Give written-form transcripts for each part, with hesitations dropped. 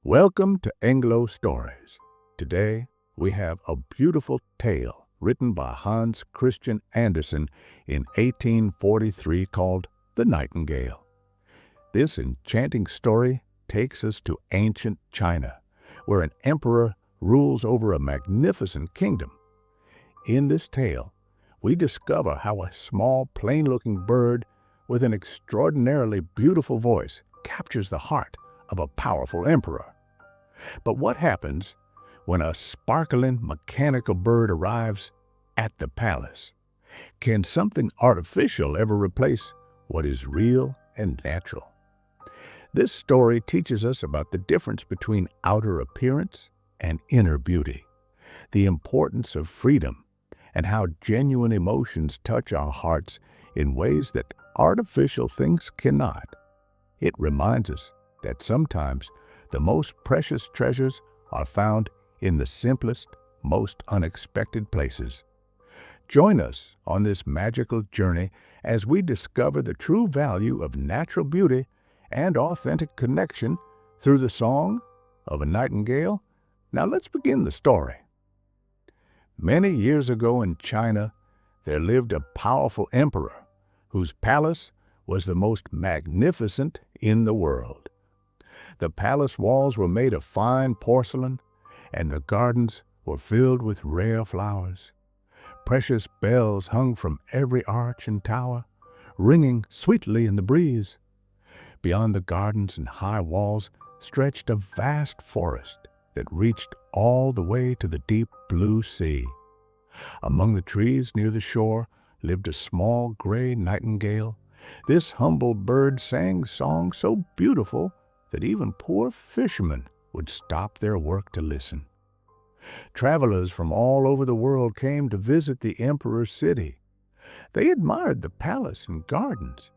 Welcome to EngloStories. Today, we have a beautiful tale written by Hans Christian Andersen in 1843 called The Nightingale. This enchanting story takes us to ancient China, where an emperor rules over a magnificent kingdom. In this tale, we discover how a small, plain-looking bird with an extraordinarily beautiful voice captures the heart of a powerful emperor. But what happens when a sparkling mechanical bird arrives at the palace? Can something artificial ever replace what is real and natural? This story teaches us about the difference between outer appearance and inner beauty, the importance of freedom, and how genuine emotions touch our hearts in ways that artificial things cannot. It reminds us that sometimes the most precious treasures are found in the simplest, most unexpected places. Join us on this magical journey as we discover the true value of natural beauty and authentic connection through the song of a nightingale. Now let's begin the story. Many years ago in China, there lived a powerful emperor whose palace was the most magnificent in the world. The palace walls were made of fine porcelain, and the gardens were filled with rare flowers. Precious bells hung from every arch and tower, ringing sweetly in the breeze. Beyond the gardens and high walls stretched a vast forest that reached all the way to the deep blue sea. Among the trees near the shore lived a small gray nightingale. This humble bird sang songs so beautiful that even poor fishermen would stop their work to listen. Travelers from all over the world came to visit the emperor's city. They admired the palace and gardens,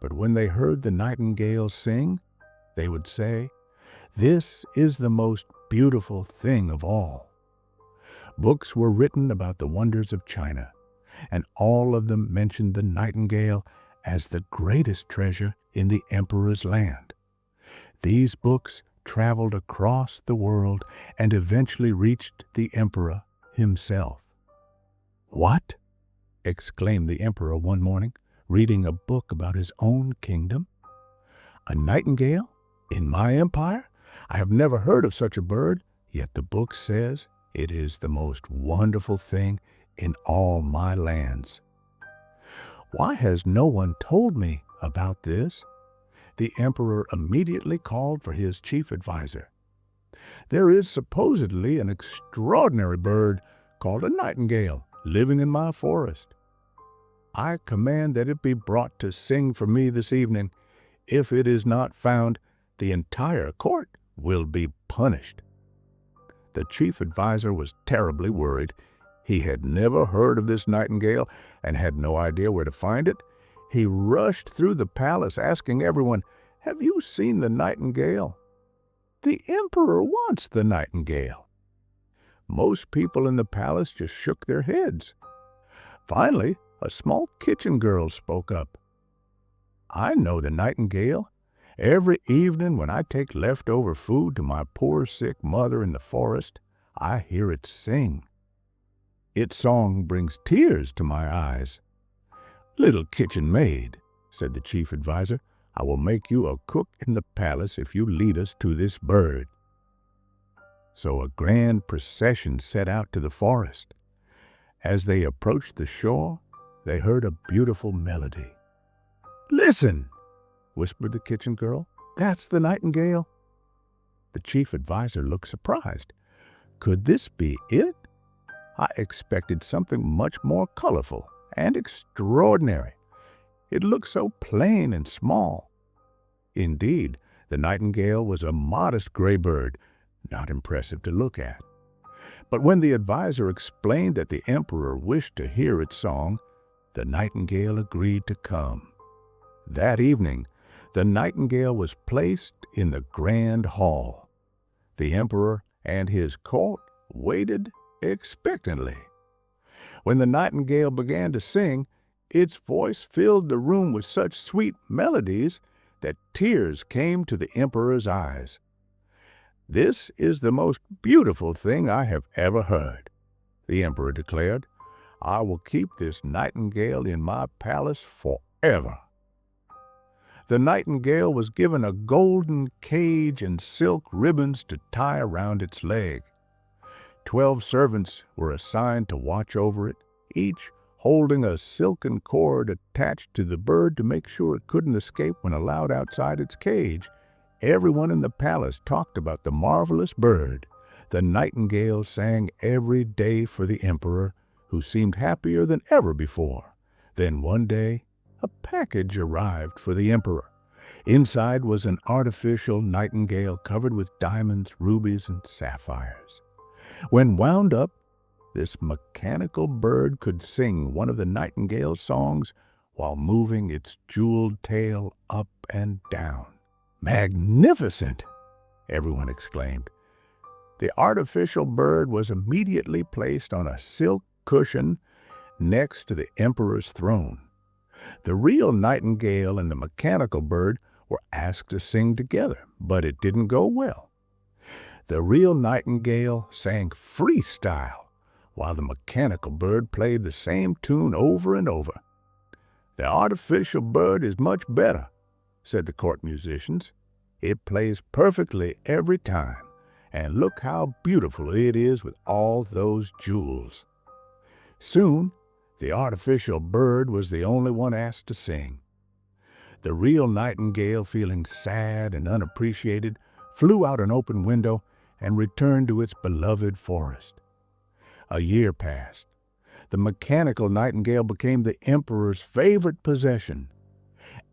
but when they heard the nightingale sing, they would say, "This is the most beautiful thing of all." Books were written about the wonders of China, and all of them mentioned the nightingale as the greatest treasure in the emperor's land. These books traveled across the world and eventually reached the emperor himself. "What?" exclaimed the emperor one morning, reading a book about his own kingdom. "A nightingale? In my empire? I have never heard of such a bird, yet the book says it is the most wonderful thing in all my lands. Why has no one told me about this?" The emperor immediately called for his chief advisor. "There is supposedly an extraordinary bird called a nightingale living in my forest. I command that it be brought to sing for me this evening. If it is not found, the entire court will be punished." The chief advisor was terribly worried. He had never heard of this nightingale and had no idea where to find it. He rushed through the palace asking everyone, "Have you seen the nightingale?" "The emperor wants the nightingale." Most people in the palace just shook their heads. Finally, a small kitchen girl spoke up. "I know the nightingale. Every evening when I take leftover food to my poor sick mother in the forest, I hear it sing. Its song brings tears to my eyes." "Little kitchen maid," said the chief advisor, "I will make you a cook in the palace if you lead us to this bird." So a grand procession set out to the forest. As they approached the shore, they heard a beautiful melody. "Listen," whispered the kitchen girl. "That's the nightingale." The chief advisor looked surprised. Could this be it? I expected something much more colorful and extraordinary. It looked so plain and small. Indeed, the nightingale was a modest gray bird, not impressive to look at. But when the advisor explained that the emperor wished to hear its song, the nightingale agreed to come. That evening, the nightingale was placed in the grand hall. The emperor and his court waited expectantly. When the nightingale began to sing, its voice filled the room with such sweet melodies that tears came to the emperor's eyes. "This is the most beautiful thing I have ever heard," the emperor declared. "I will keep this nightingale in my palace forever." The nightingale was given a golden cage and silk ribbons to tie around its leg. 12 servants were assigned to watch over it, each holding a silken cord attached to the bird to make sure it couldn't escape when allowed outside its cage. Everyone in the palace talked about the marvelous bird. The nightingale sang every day for the emperor, who seemed happier than ever before. Then one day, a package arrived for the emperor. Inside was an artificial nightingale covered with diamonds, rubies, and sapphires. When wound up, this mechanical bird could sing one of the nightingale's songs while moving its jeweled tail up and down. "Magnificent!" everyone exclaimed. The artificial bird was immediately placed on a silk cushion next to the emperor's throne. The real nightingale and the mechanical bird were asked to sing together, but it didn't go well. The real nightingale sang freestyle, while the mechanical bird played the same tune over and over. "The artificial bird is much better," said the court musicians. "It plays perfectly every time, and look how beautiful it is with all those jewels." Soon, the artificial bird was the only one asked to sing. The real nightingale, feeling sad and unappreciated, flew out an open window and returned to its beloved forest. A year passed. The mechanical nightingale became the emperor's favorite possession.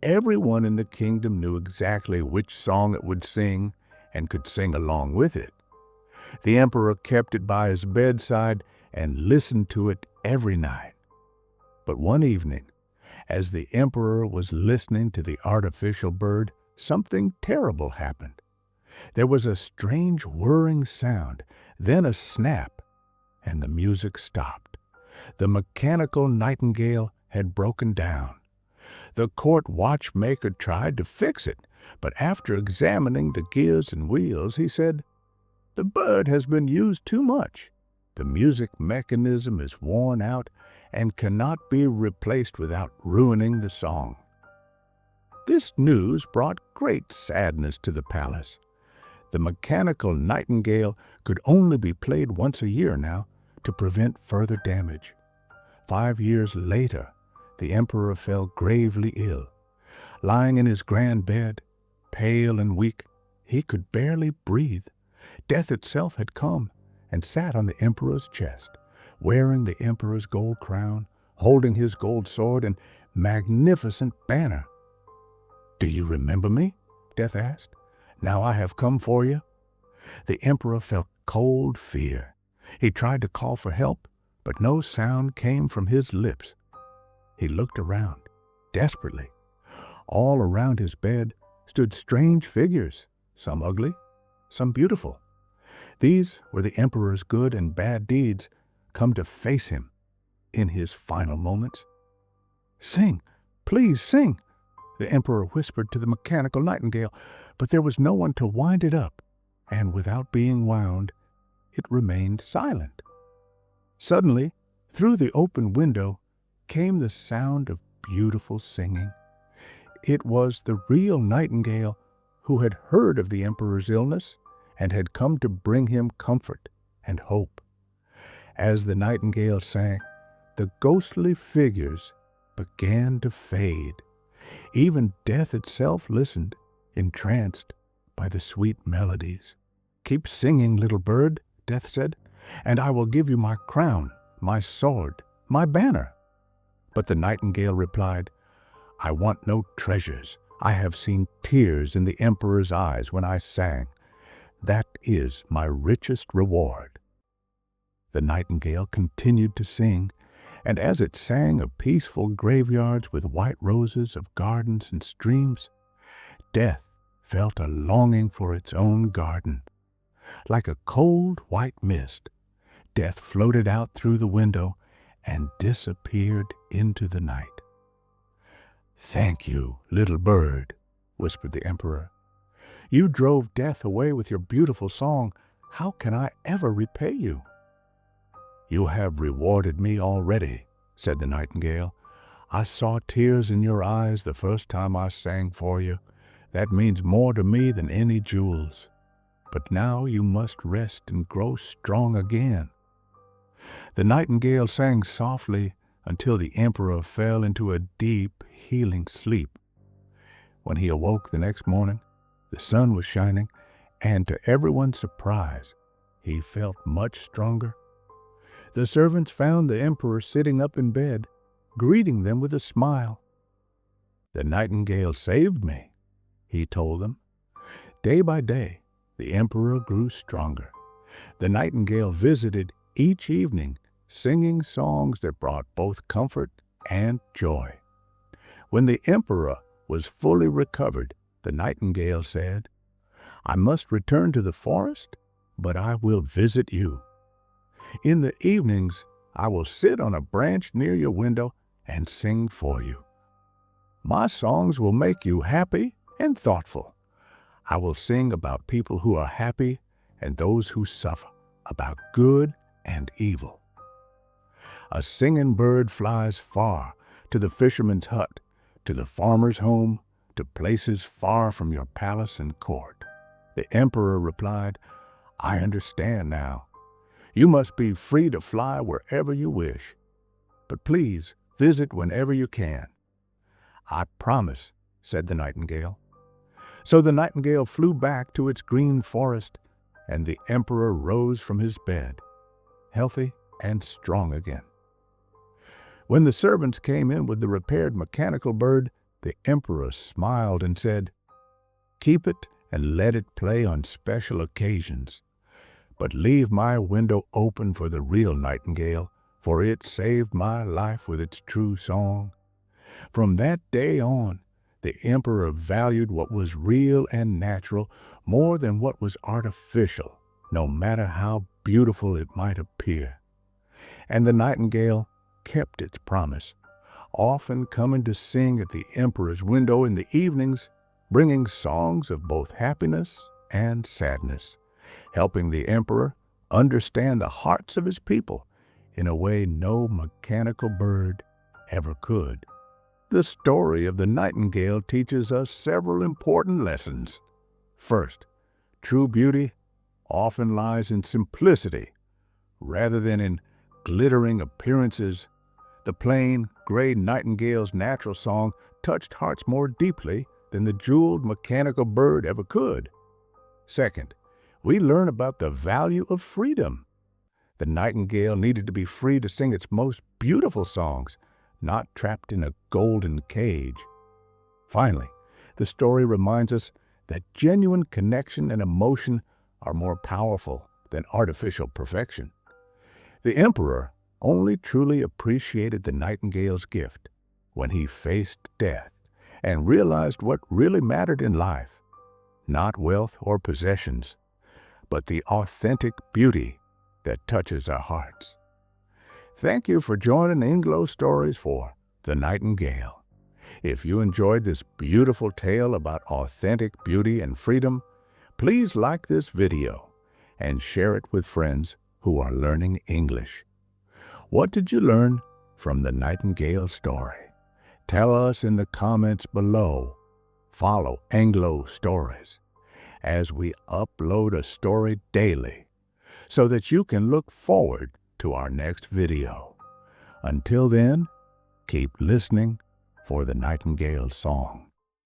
Everyone in the kingdom knew exactly which song it would sing and could sing along with it. The emperor kept it by his bedside and listened to it every night. But one evening, as the emperor was listening to the artificial bird, something terrible happened. There was a strange whirring sound, then a snap, and the music stopped. The mechanical nightingale had broken down. The court watchmaker tried to fix it, but after examining the gears and wheels, he said, "The bird has been used too much. The music mechanism is worn out and cannot be replaced without ruining the song." This news brought great sadness to the palace. The mechanical nightingale could only be played once a year now to prevent further damage. 5 years later, the emperor fell gravely ill. Lying in his grand bed, pale and weak, he could barely breathe. Death itself had come and sat on the emperor's chest, wearing the emperor's gold crown, holding his gold sword and magnificent banner. "Do you remember me?" Death asked. "Now I have come for you." The emperor felt cold fear. He tried to call for help, but no sound came from his lips. He looked around, desperately. All around his bed stood strange figures, some ugly, some beautiful. These were the emperor's good and bad deeds come to face him in his final moments. "Sing, please sing," the emperor whispered to the mechanical nightingale, but there was no one to wind it up, and without being wound, it remained silent. Suddenly, through the open window, came the sound of beautiful singing. It was the real nightingale who had heard of the emperor's illness and had come to bring him comfort and hope. As the nightingale sang, the ghostly figures began to fade. Even death itself listened, entranced by the sweet melodies. "Keep singing, little bird," Death said, "and I will give you my crown, my sword, my banner." But the nightingale replied, "I want no treasures. I have seen tears in the emperor's eyes when I sang. That is my richest reward." The nightingale continued to sing, and as it sang of peaceful graveyards with white roses, of gardens and streams, Death felt a longing for its own garden. Like a cold white mist, Death floated out through the window and disappeared into the night. "Thank you, little bird," whispered the emperor. You drove death away with your beautiful song. How can I ever repay you?" "You have rewarded me already," said the nightingale. "I saw tears in your eyes the first time I sang for you. That means more to me than any jewels. But now you must rest and grow strong again." The nightingale sang softly until the emperor fell into a deep, healing sleep. When he awoke the next morning, the sun was shining, and to everyone's surprise, he felt much stronger. The servants found the emperor sitting up in bed, greeting them with a smile. "The nightingale saved me," he told them. Day by day, the emperor grew stronger. The nightingale visited each evening, singing songs that brought both comfort and joy. When the emperor was fully recovered, the nightingale said, "I must return to the forest, but I will visit you. In the evenings, I will sit on a branch near your window and sing for you. My songs will make you happy and thoughtful. I will sing about people who are happy and those who suffer, about good and evil." A singing bird flies far, to the fisherman's hut, to the farmer's home, to places far from your palace and court. The emperor replied, "I understand now. You must be free to fly wherever you wish. But please visit whenever you can." "I promise," said the nightingale. So the nightingale flew back to its green forest, and the emperor rose from his bed, healthy and strong again. When the servants came in with the repaired mechanical bird, the emperor smiled and said, "Keep it and let it play on special occasions. But leave my window open for the real nightingale, for it saved my life with its true song." From that day on, the emperor valued what was real and natural more than what was artificial, no matter how beautiful it might appear. And the nightingale kept its promise, often coming to sing at the emperor's window in the evenings, bringing songs of both happiness and sadness, helping the emperor understand the hearts of his people in a way no mechanical bird ever could. The story of the nightingale teaches us several important lessons. First, true beauty often lies in simplicity rather than in glittering appearances. The plain, gray nightingale's natural song touched hearts more deeply than the jeweled mechanical bird ever could. Second, we learn about the value of freedom. The nightingale needed to be free to sing its most beautiful songs, not trapped in a golden cage. Finally, the story reminds us that genuine connection and emotion are more powerful than artificial perfection. The emperor only truly appreciated the nightingale's gift when he faced death and realized what really mattered in life, not wealth or possessions, but the authentic beauty that touches our hearts. Thank you for joining EngloStories for The Nightingale. If you enjoyed this beautiful tale about authentic beauty and freedom, please like this video and share it with friends who are learning English. What did you learn from the Nightingale story? Tell us in the comments below. Follow EngloStories as we upload a story daily so that you can look forward to our next video. Until then, keep listening for the Nightingale song.